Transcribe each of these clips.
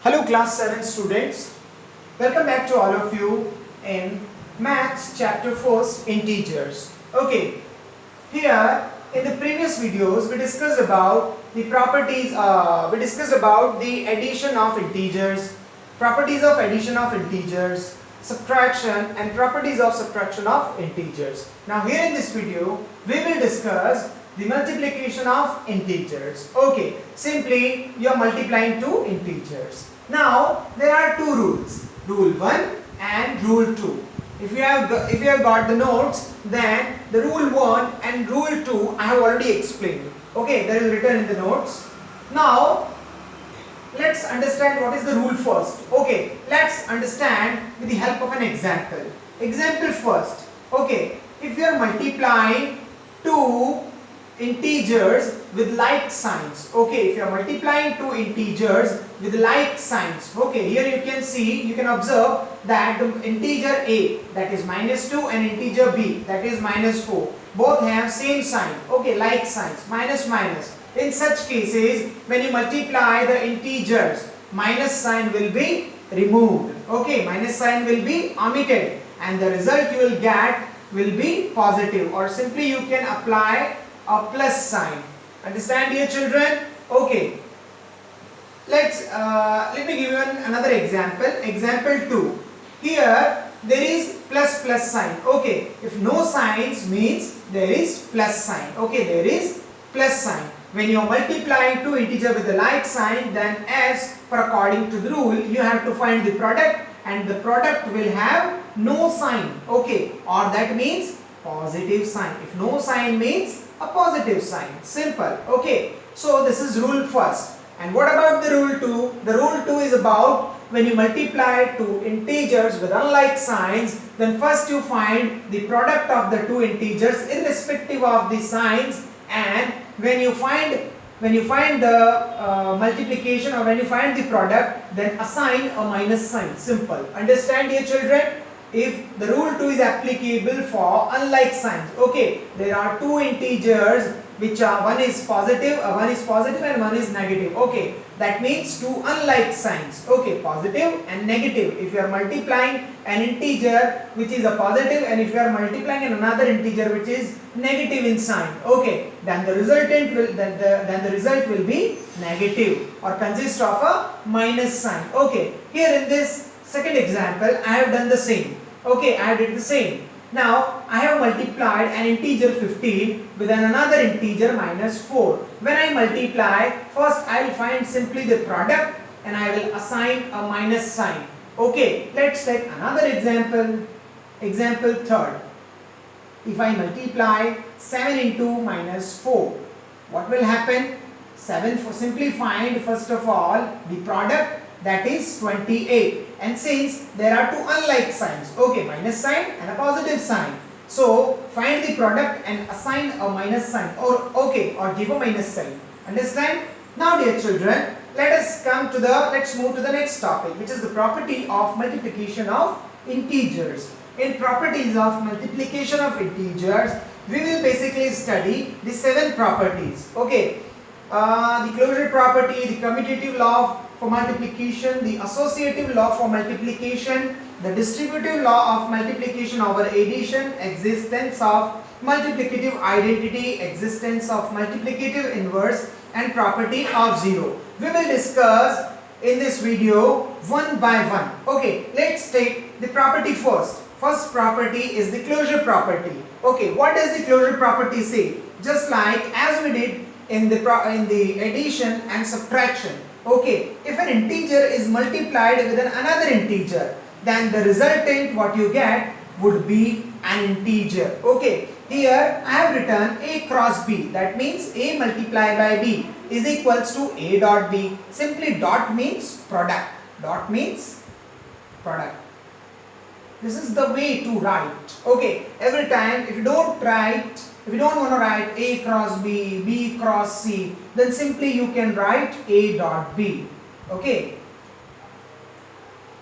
Hello class 7 students, welcome back to all of you in Maths chapter 4 integers. Okay, here in the previous videos we discussed about the properties, we discussed about the addition of integers, properties of addition of integers, subtraction and properties of subtraction of integers. Now here in this video we will discuss the multiplication of integers. Okay, simply you are multiplying two integers. Now there are two rules, rule 1 and rule 2. If you have got the notes, then the rule 1 and rule 2 I have already explained. Okay, that is written in the notes. Now let's understand what is the rule first. Okay, let's understand with the help of an example. Example first. Okay, if you are multiplying two integers with like signs. Okay, if you are multiplying two integers with like signs. Okay, here you can see, you can observe that the integer a, that is -2, and integer b, that is -4, both have same sign. Okay, like signs, minus minus. In such cases, when you multiply the integers, minus sign will be removed. Okay, minus sign will be omitted, and the result you will get will be positive, or simply you can apply a plus sign. Understand, dear children? Okay, let me give you another example. Example 2. Here there is plus sign. Okay, if no signs means there is plus sign. Okay, there is plus sign. When you are multiplying two integers with the like sign, then as per according to the rule, you have to find the product, and the product will have no sign. Okay, or that means positive sign. If no sign means a positive sign. Simple. Okay, so this is rule first. And what about the rule 2? The rule 2 is about when you multiply two integers with unlike signs, then first you find the product of the two integers irrespective of the signs, and when you find the multiplication, or when you find the product, then assign a minus sign. Simple. Understand, dear children? If the rule 2 is applicable for unlike signs. Okay, there are two integers which are, one is positive and one is negative. Okay, that means two unlike signs. Okay, positive and negative. If you are multiplying an integer which is a positive, and if you are multiplying another integer which is negative in sign, okay, then the resultant will then the result will be negative, or consist of a minus sign. Okay, here in this second example I have done the same. Okay, I did the same. Now I have multiplied an integer 15 with another integer -4. When I multiply, first I will find simply the product and I will assign a minus sign. Okay, let's take another example. Example third. If I multiply 7 into -4, what will happen? 7, for simply find first of all the product, that is 28, and since there are two unlike signs, okay, minus sign and a positive sign, so find the product and assign a minus sign, or okay, or give a minus sign. Understand? Now, dear children, let's move to the next topic, which is the property of multiplication of integers. In properties of multiplication of integers, we will basically study the 7 properties. Okay, the closure property, the commutative law for multiplication, the associative law for multiplication, the distributive law of multiplication over addition, existence of multiplicative identity, existence of multiplicative inverse, and property of zero. We will discuss in this video one by one. Okay, let's take the property first. First property is the closure property. Okay, what does the closure property say? Just like as we did in the addition and subtraction. Okay, if an integer is multiplied with another integer, then the resultant what you get would be an integer. Okay, here I have written a cross b, that means a multiplied by b is equals to a dot b. Simply dot means product. Dot means product. This is the way to write. Okay, every time if you don't want to write a cross b, b cross c, then simply you can write a dot b. Okay,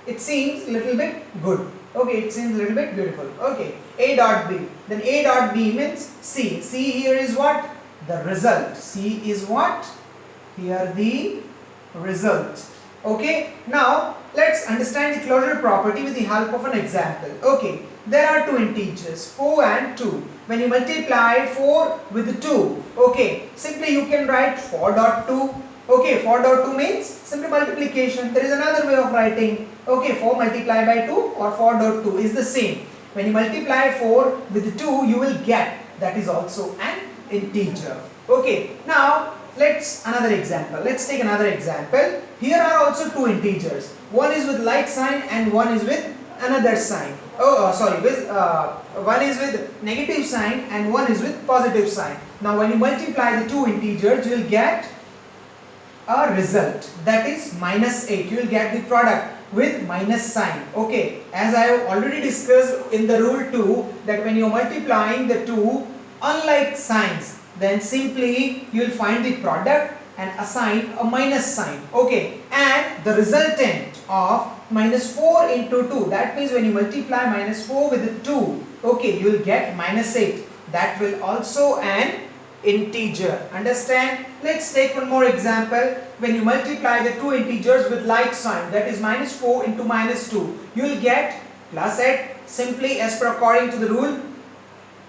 it seems a little bit good. Okay, it seems a little bit beautiful. Okay, a dot b, then a dot b means c. C here is what? The result. C is what? Here the result. Okay, now let's understand the closure property with the help of an example. Okay, there are two integers 4 and 2. When you multiply 4 with 2, okay, simply you can write 4.2. Okay, 4.2 means simply multiplication. There is another way of writing. Okay, 4 multiplied by 2 or 4.2 is the same. When you multiply 4 with 2, you will get that is also an integer. Okay, now let's take another example. Here are also two integers. One is with like sign and one is with another sign. One is with negative sign and one is with positive sign. Now when you multiply the two integers, you will get a result, that is -8. You will get the product with minus sign. Okay, as I have already discussed in the rule 2, that when you are multiplying the two unlike signs, then simply you will find the product and assign a minus sign. Okay, and the resultant of -4 into 2, that means when you multiply -4 with 2, okay, you will get -8. That will also an integer. Understand? Let's take one more example. When you multiply the two integers with like sign, that is -4 into -2, you will get +8, simply as per according to the rule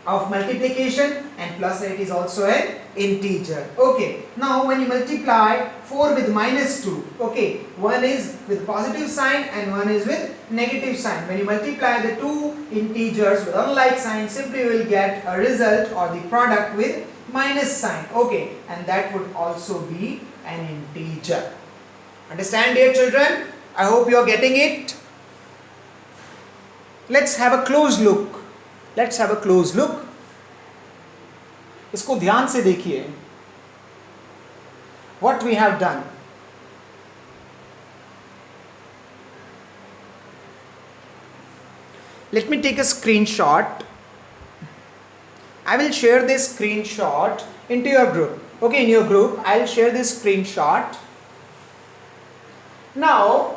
of multiplication, and +8 is also an integer. Okay, now when you multiply 4 with -2, okay, one is with positive sign and one is with negative sign. When you multiply the two integers with unlike sign, simply you will get a result or the product with minus sign. Okay, and that would also be an integer. Understand, dear children? I hope you are getting it. Let's have a close look. Let's have a close look. इसको ध्यान से देखिए. What we have done. Let me take a screenshot. I will share this screenshot into your group. Okay, in your group, I'll share this screenshot. Now,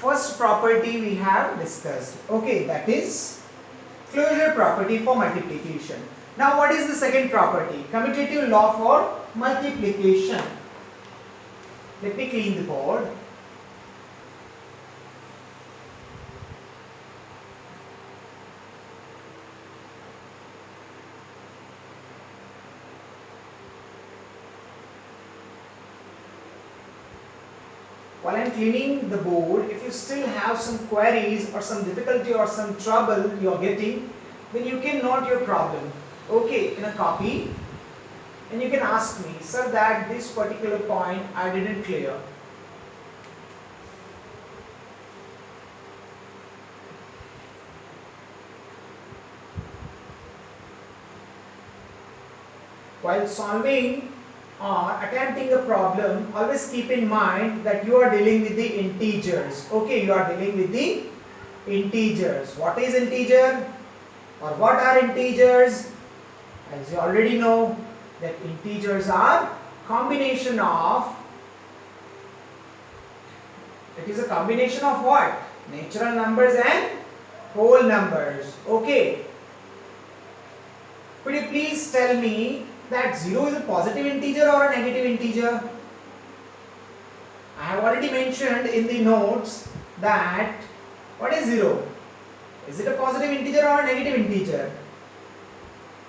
first property we have discussed. Okay, that is closure property for multiplication. Now, what is the second property? Commutative law for multiplication. Let me clean the board. While I am cleaning the board, if you still have some queries or some difficulty or some trouble you are getting, then you can note your problem, okay, in a copy, and you can ask me, sir, that this particular point I didn't clear. While solving or attempting a problem, always keep in mind that you are dealing with the integers. Okay, you are dealing with the integers. What is integer or what are integers? As you already know, that integers are combination of, it is a combination of what? Natural numbers and whole numbers. Okay. Could you please tell me that 0 is a positive integer or a negative integer? I have already mentioned in the notes that what is 0? Is it a positive integer or a negative integer?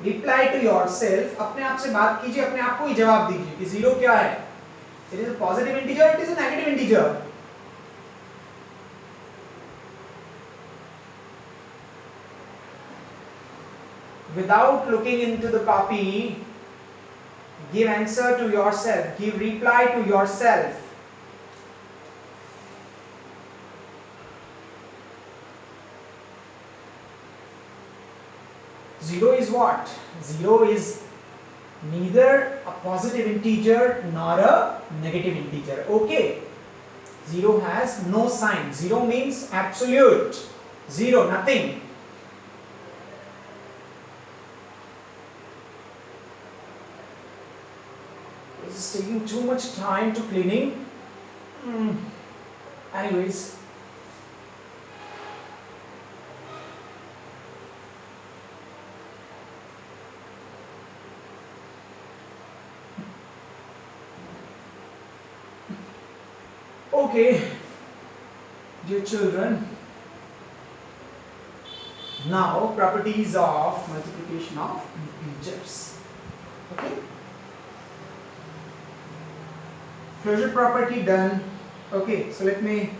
Reply to yourself. अपने आप से बात कीजिए, अपने आप को ही जवाब दीजिए कि 0 क्या है? It is a positive integer, it is a negative integer. Without looking into the copy, give answer to yourself, give reply to yourself. Zero is what? 0 is neither a positive integer nor a negative integer. Okay. 0 has no sign. 0 means absolute. 0, nothing. This is taking too much time to cleaning. Anyways. Okay, dear children, now properties of multiplication of integers. Okay, closure property done. Okay, so let me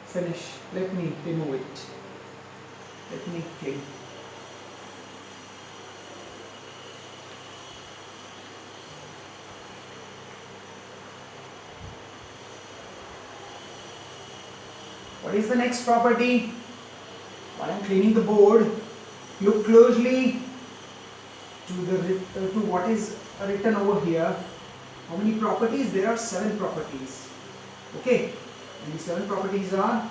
finish. Let me remove it. Let me clean. What is the next property? While I am cleaning the board, look closely to what is written over here. How many properties? There are 7 properties. Okay, and the 7 properties are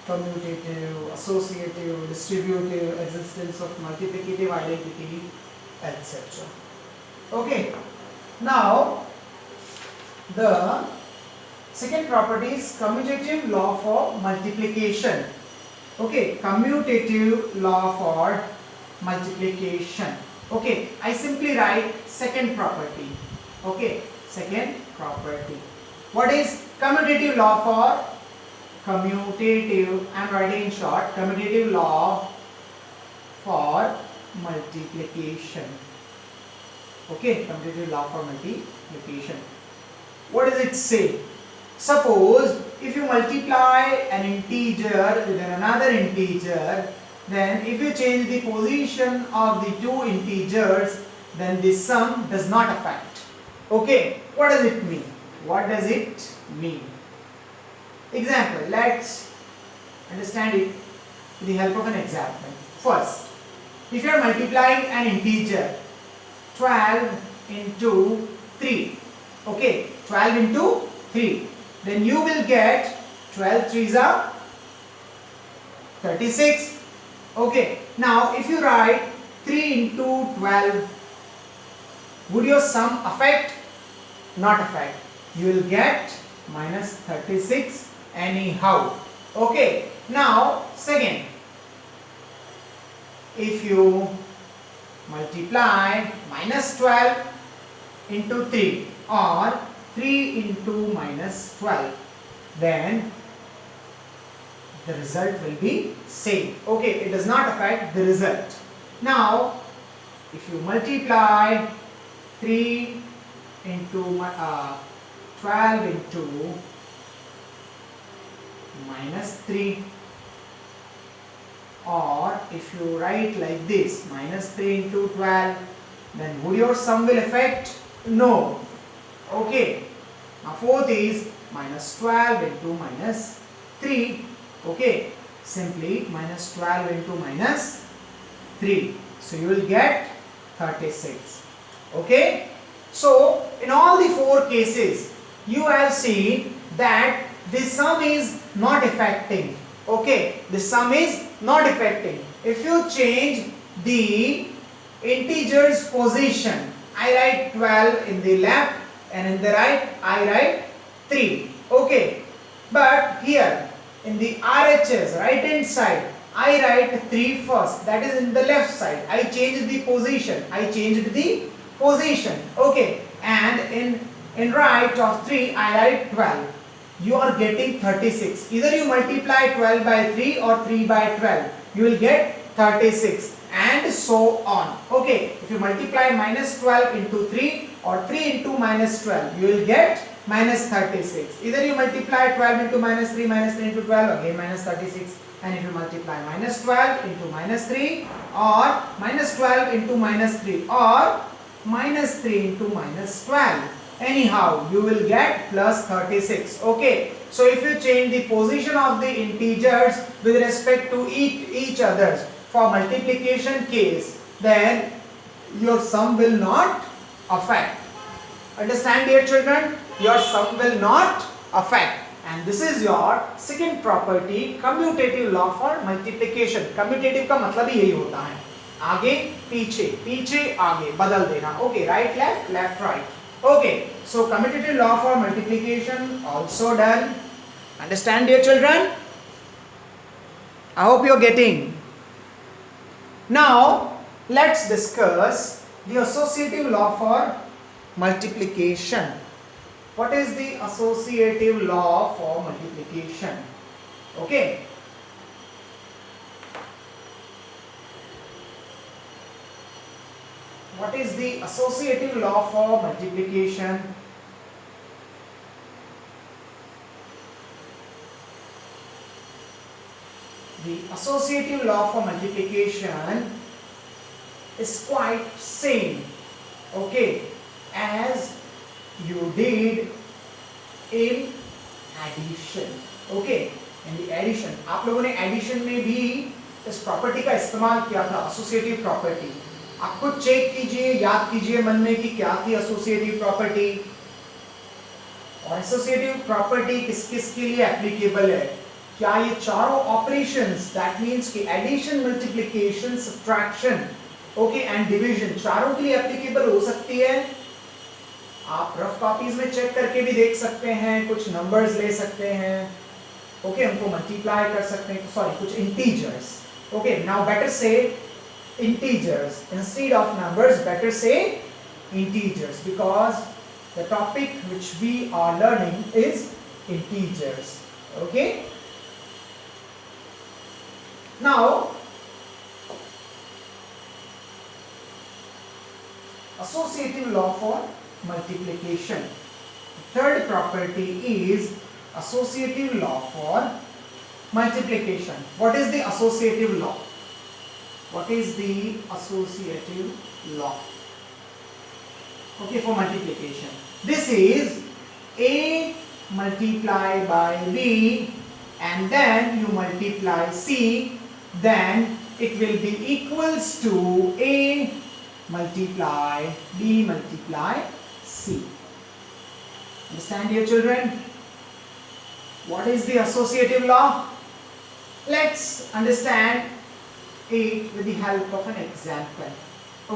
commutative, associative, distributive, existence of multiplicative identity, etc. Okay, now the second property is commutative law for multiplication. Okay, commutative law for multiplication. Okay, I simply write second property. Okay, second property. What is commutative law for? Commutative, I am writing in short, commutative law for multiplication. Okay, commutative law for multiplication. What does it say? Suppose if you multiply an integer with another integer, then if you change the position of the two integers, then the sum does not affect. Okay, what does it mean? What does it mean? Example, let's understand it with the help of an example. First, if you are multiplying an integer 12 into 3, okay, 12 into 3, then you will get 12 3s are 36. Okay, now if you write 3 into 12, would your sum affect? Not affect. You will get minus 36 anyhow. Okay, now second, if you multiply minus 12 into 3 or 3 into minus 12, then the result will be same. Okay, it does not affect the result. Now if you multiply 3 into 12 into minus 3, or if you write like this, minus 3 into 12, then would your sum will affect? No. Okay, now fourth is minus 12 into minus 3. Okay, simply minus 12 into minus 3, so you will get 36. Okay, so in all the 4 cases you have seen that the sum is not affecting. Okay, the sum is not affecting. If you change the integer's position, I write 12 in the left and in the right I write 3. Okay, but here in the RHS, right hand side, I write 3 first, that is in the left side. I changed the position. Okay, and in right of 3 I write 12. You are getting 36. Either you multiply 12 by 3 or 3 by 12. You will get 36 and so on. Okay, if you multiply minus 12 into 3 or 3 into minus 12, you will get minus 36. Either you multiply 12 into minus 3 into 12, again minus 36. And if you multiply minus 12 into minus 3 or minus 12 into minus 3 or minus 3 into minus 12, anyhow you will get plus 36. Okay, so if you change the position of the integers with respect to each others for multiplication case, then your sum will not affect. Understand, dear children? Your sum will not affect. And this is your second property, commutative law for multiplication. Commutative का मतलब ही यही होता है, आगे पीछे पीछे आगे बदल देना. Okay, right left, left right. Okay, so commutative law for multiplication also done. Understand, dear children? I hope you are getting. Now let's discuss the associative law for multiplication. What is the associative law for multiplication? Okay. What is the associative law for multiplication? The associative law for multiplication is quite same, okay, as you did in addition. Okay, in the addition, आप लोगों ने addition में भी इस property का इस्तेमाल किया था, associative property. आप खुद चेक कीजिए, याद कीजिए मन में कि क्या थी associative property, और associative property किस किस के लिए applicable है. क्या ये चारों ऑपरेशंस, दैट मींस कि addition, multiplication, subtraction, okay, and division, चारों के लिए एप्लीकेबल हो सकती है. आप रफ कॉपीज में चेक करके भी देख सकते हैं, कुछ नंबर्स ले सकते हैं, ओके, उनको मल्टीप्लाई कर सकते हैं, सॉरी कुछ integers. Okay, now better say integers instead of numbers, better say integers, because the topic which we are learning is integers. Okay, now associative law for multiplication. The third property is associative law for multiplication. What is the associative law? What is the associative law? Okay, for multiplication. This is A multiplied by B, and then you multiply C, then it will be equals to A multiply B multiply C. Understand, dear children? What is the associative law? Let's understand it with the help of an example.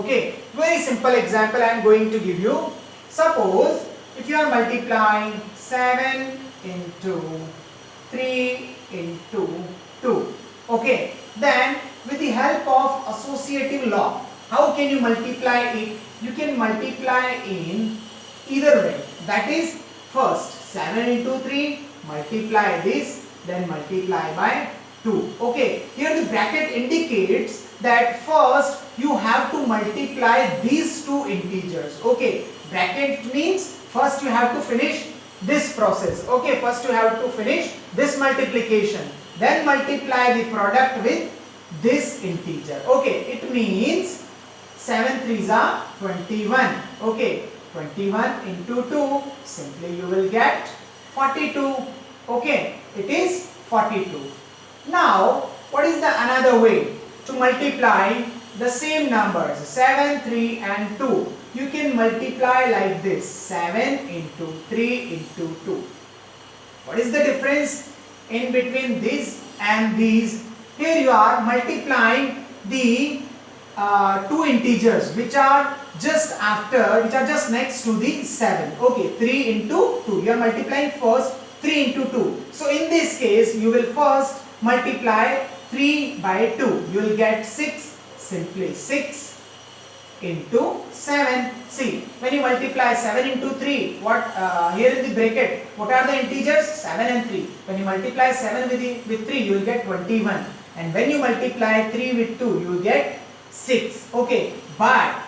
Okay, very simple example I am going to give you. Suppose if you are multiplying 7 into 3 into 2. Okay, then with the help of associative law, how can you multiply it? You can multiply in either way. That is, first 7 into 3, multiply this, then multiply by 2. Okay, here the bracket indicates that first you have to multiply these two integers. Okay, bracket means first you have to finish this process. Okay, first you have to finish this multiplication, then multiply the product with this integer. Okay, it means 7 3s are 21. Okay, 21 into 2, simply you will get 42. Okay, it is 42. Now, what is the another way to multiply the same numbers, 7, 3 and 2? You can multiply like this, 7 into 3 into 2. What is the difference in between this and these? Here you are multiplying the two integers which are just next to the 7. Okay, 3 into 2. You are multiplying first 3 into 2. So in this case, you will first multiply 3 by 2. You will get 6, simply 6 into 7. See, when you multiply 7 into 3, what here in the bracket, what are the integers? 7 and 3. When you multiply 7 with 3, you will get 21. And when you multiply 3 with 2, you will get 6. Okay, but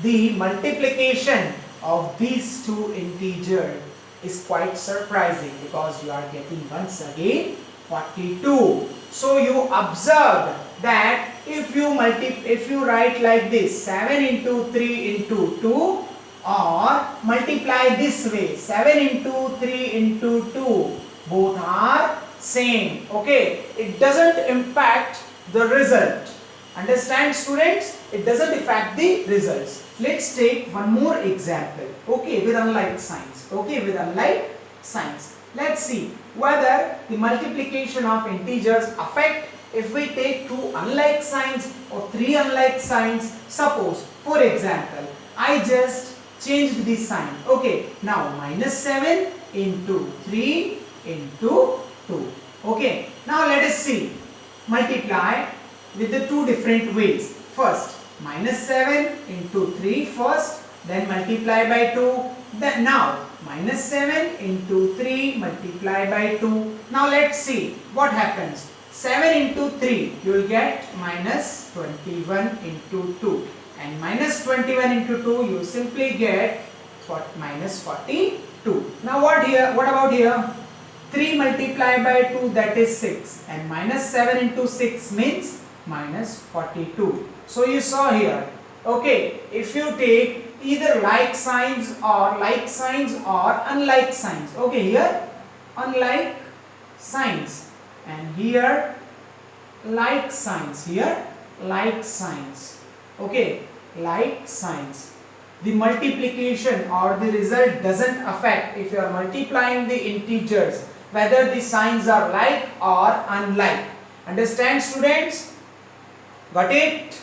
the multiplication of these two integers is quite surprising, because you are getting once again 42. So you observed that if you write like this, 7 into 3 into 2, or multiply this way, 7 into 3 into 2, both are same. Okay, it doesn't impact the result. Understand, students? It doesn't affect the results. Let's take one more example. Okay, with unlike signs. Okay, with unlike signs. Let's see whether the multiplication of integers affect if we take two unlike signs or three unlike signs. Suppose, for example, I just changed the sign. Okay, now minus 7 into 3 into 2. Okay, now let us see. Multiply with the two different ways. First, minus 7 into 3 first, then multiply by 2. Then now minus 7 into 3 multiply by 2. Now let's see what happens. 7 into 3 you will get minus 21 into 2, and minus 21 into 2 you simply get minus 42. Now what about here? 3 multiplied by 2, that is 6, and minus 7 into 6 means minus 42. So you saw here, okay, if you take either like signs or unlike signs, okay, here unlike signs and here like signs, okay, like signs, the multiplication or the result doesn't affect if you are multiplying the integers whether the signs are like or unlike. Understand, students? Got it?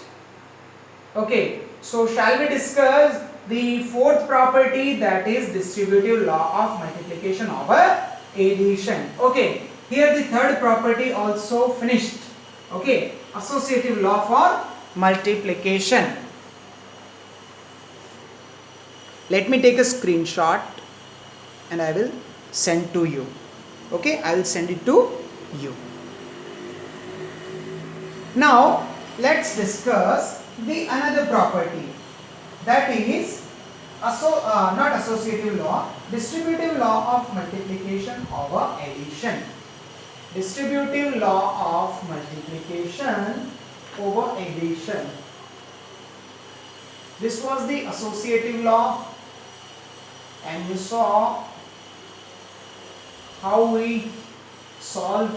Okay, so shall we discuss the fourth property, that is distributive law of multiplication over addition. Okay, here the third property also finished. Okay, associative law for multiplication. Let me take a screenshot and I will send to you. Okay, I will send it to you. Now let's discuss the another property, that is not associative law, distributive law of multiplication over addition. Distributive law of multiplication over addition. This was the associative law, and you saw how we solve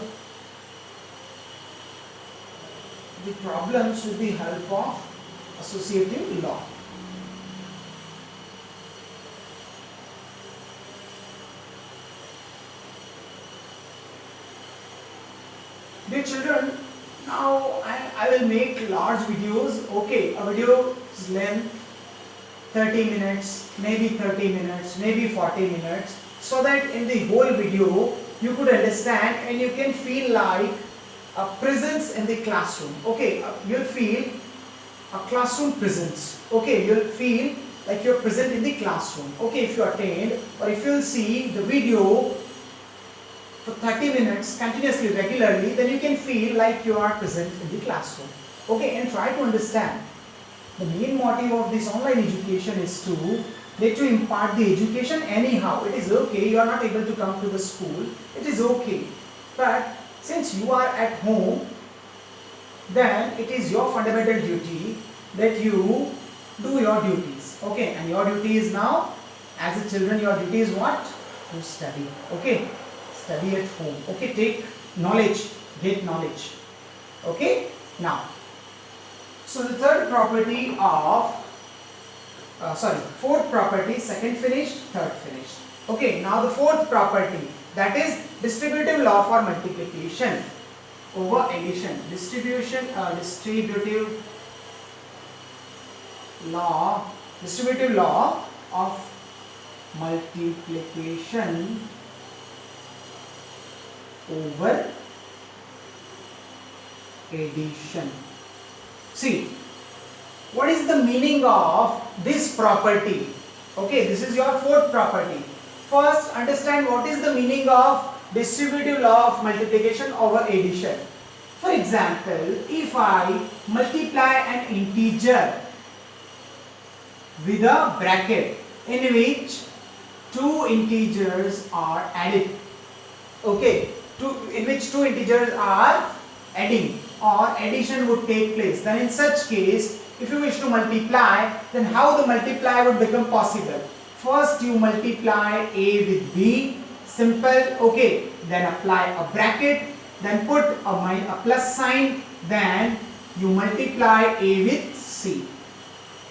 the problems with the help of associative law. Dear children, now I will make large videos. Okay, a video's length 30 minutes, maybe 30 minutes, maybe 40 minutes, so that in the whole video you could understand and you can feel like a presence in the classroom. Okay, you'll feel a classroom presence. Okay, you'll feel like you're present in the classroom. Okay, if you attend or if you'll see the video for 30 minutes continuously, regularly, then you can feel like you are present in the classroom. Okay, and try to understand. The main motive of this online education is to let you impart the education anyhow. It is okay, you are not able to come to the school, it is okay. But since you are at home, then it is your fundamental duty that you do your duties. Okay, and your duty is now, as a children, your duty is what? To study. Okay, study at home. Okay, take knowledge, get knowledge. Okay, now, so the third property of, fourth property, second finished, third finished. Okay, now the fourth property, that is distributive law for multiplication over addition. Distributive law of multiplication over addition. See, what is the meaning of this property? Okay, this is your fourth property. First, understand what is the meaning of distributive law of multiplication over addition. For example, if I multiply an integer with a bracket in which two integers are added, okay, in which two integers are adding or addition would take place, then in such case, if you wish to multiply, then how the multiply would become possible? First you multiply A with B, simple, okay, then apply a bracket, then put a plus sign, then you multiply A with C.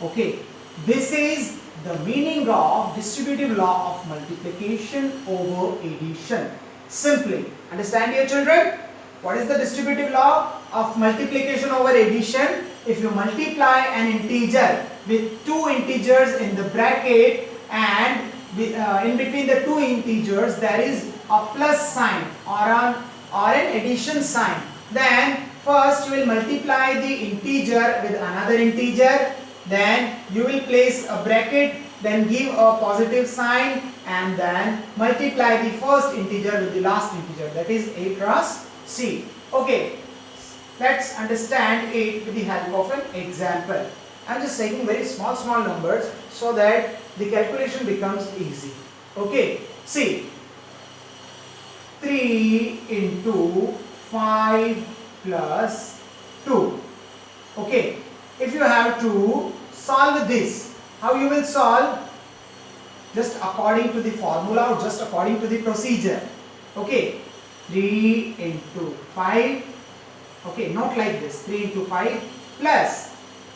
Okay, this is the meaning of distributive law of multiplication over addition. Simply, understand, dear children? What is the distributive law of multiplication over addition? If you multiply an integer with two integers in the bracket and in between the two integers there is a plus sign or an addition sign, then first you will multiply the integer with another integer, then you will place a bracket, then give a positive sign, and then multiply the first integer with the last integer, that is a cross c. Okay, let's understand it with the help of an example. I'm just taking very small numbers so that the calculation becomes easy. Okay, see, 3 into 5 plus 2. Okay, if you have to solve this, how you will solve? Just according to the formula or just according to the procedure. Okay, 3 into 5. Okay, not like this. 3 into 5 plus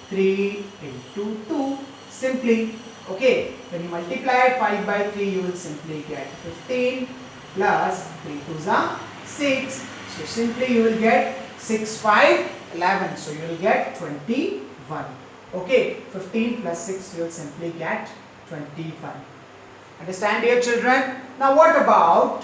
3 into 2. Simply, okay, when you multiply 5 by 3, you will simply get 15 plus 3 2s are 6. So simply you will get 6 5 11. So you will get 21. Okay, 15 plus 6, you will simply get 21. Understand, dear children? Now what about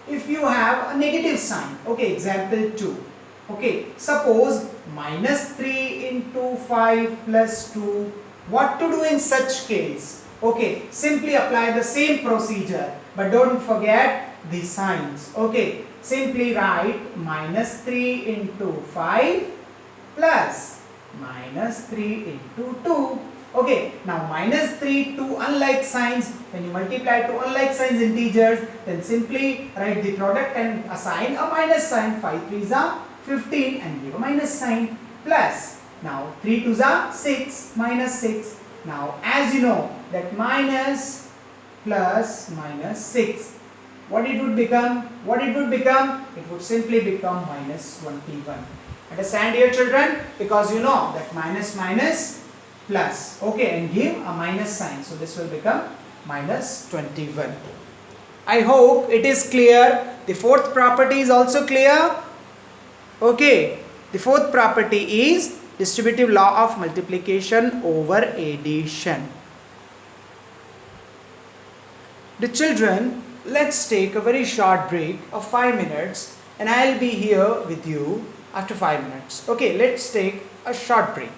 if you have a negative sign? Okay, example 2. Okay, suppose minus 3 into 5 plus 2. What to do in such case? Okay, simply apply the same procedure, but don't forget the signs. Okay, simply write minus 3 into 5 plus minus 3 into 2. Okay, now minus 3, 2 unlike signs. When you multiply two unlike signs integers, then simply write the product and assign a minus sign. 5 3s are 15 and give a minus sign, plus now 3 2s are 6, minus 6. Now as you know that minus plus minus 6, what it would become? It would simply become minus 21. Understand, dear children? Because you know that minus minus plus, okay, and give a minus sign, so this will become minus 21. I hope it is clear. The fourth property is also clear. Okay, the fourth property is distributive law of multiplication over addition. The children, let's take a very short break of 5 minutes and I'll be here with you after 5 minutes. Okay, let's take a short break.